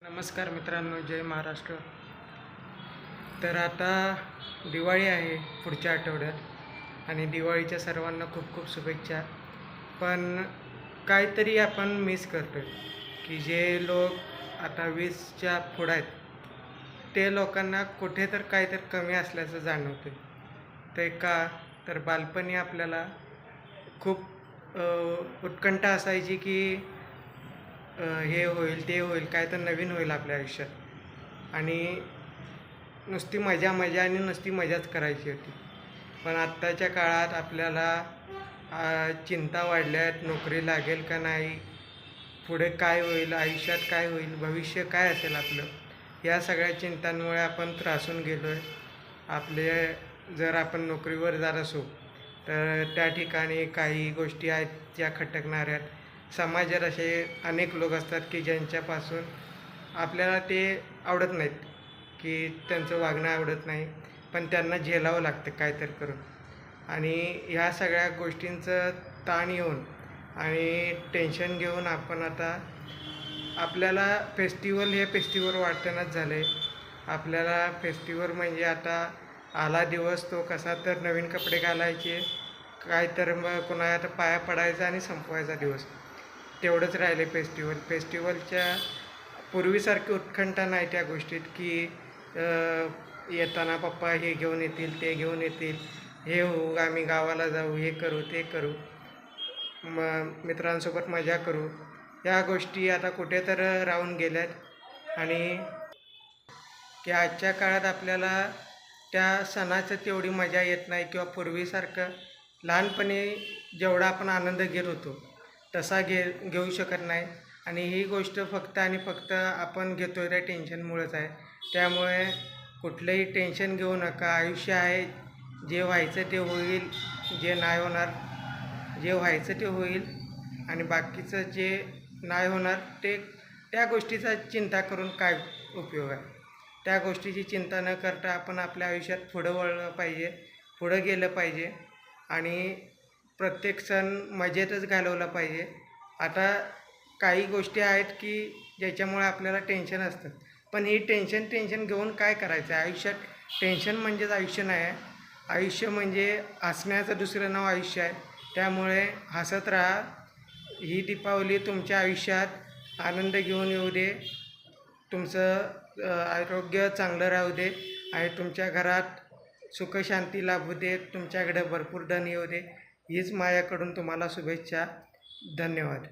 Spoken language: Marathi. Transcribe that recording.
नमस्कार मित्रांनो, जय महाराष्ट्र. तर आता दिवाळी आहे पुढच्या आठवड्यात आणि दिवाळीच्या सर्वांना खूप खूप शुभेच्छा. पण काहीतरी आपण मिस करतो आहे, की जे लोक आता 20च्या पुढं आहेत, ते लोकांना कुठे तर काहीतरी कमी असल्याचं जाणवतं. ते का तर बालपणी आपल्याला खूप उत्कंठा असायची की हे होईल, ते होईल, काय तर नवीन होईल आपल्या आयुष्यात आणि नुसती मजा मजा आणि नुसती मजाच करायची होती. पण आत्ताच्या काळात आपल्याला चिंता वाढल्या आहेत, नोकरी लागेल का नाही, पुढे काय होईल, आयुष्यात काय होईल, भविष्य काय असेल आपलं, या सगळ्या चिंतांमुळे आपण त्रासून गेलो आहे. आपले जर आपण नोकरीवर जात असू तर त्या ठिकाणी काही गोष्टी आहेत ज्या खटकणाऱ्या आहेत. समाजात असे अनेक लोक असतात की ज्यांच्यापासून आपल्याला ते आवडत नाहीत, की त्यांचं वागणं आवडत नाही, पण त्यांना झेलावं लागतं काय तर करून. आणि ह्या सगळ्या गोष्टींचं ताण येऊन आणि टेन्शन घेऊन आपण आता आपल्याला हे फेस्टिवल वाटतानाच झालं आहे. आपल्याला फेस्टिवल म्हणजे आता आला दिवस तो कसा तर नवीन कपडे घालायचे, काय तर मग कोणाला पाया पडायचा आणि संपवायचा दिवस, तेवढंच राहिले फेस्टिवलच्या पूर्वीसारखी उत्कंठा नाही त्या गोष्टीत, की येताना पप्पा हे घेऊन येतील, ते घेऊन येतील, हे होऊ, आम्ही गावाला जाऊ, हे करू, ते करू, मित्रांसोबत मजा करू. या गोष्टी आता कुठे तर राहून गेल्यात आणि की आजच्या काळात आपल्याला त्या सणाचं तेवढी मजा येत नाही किंवा पूर्वीसारखं लहानपणी जेवढा आपण आनंद घेत होतो तसा घेऊ शकत नाही. आणि ही गोष्ट फक्त आणि फक्त आपण घेतो त्या टेन्शनमुळेच आहे. त्यामुळे कुठलंही टेन्शन घेऊ नका. आयुष्य आहे, जे व्हायचं ते होईल, जे नाही होणार, जे व्हायचं ते होईल आणि बाकीचं जे नाही होणार ते त्या गोष्टीचा चिंता करून काय उपयोग आहे. त्या गोष्टीची चिंता न करता आपण आपल्या आयुष्यात पुढं वळलं पाहिजे, पुढं गेलं पाहिजे आणि प्रत्येक सण मजेतच घालवला पाहिजे. आता काही गोष्टी आहेत की ज्याच्यामुळे आपल्याला टेन्शन असतं, पण ही टेन्शन घेऊन काय करायचं आहे आयुष्यात. टेन्शन म्हणजेच आयुष्य नाही आहे. आयुष्य म्हणजे हसण्याचं दुसरं नाव आयुष्य आहे. त्यामुळे हसत राहा. ही दीपावली तुमच्या आयुष्यात आनंद घेऊन येऊ दे, तुमचं आरोग्य चांगलं राहू दे आणि तुमच्या घरात सुखशांती लाभू दे, तुमच्याकडे भरपूर धन येऊ दे. हीच माझ्याकडून तुम्हाला शुभेच्छा. धन्यवाद.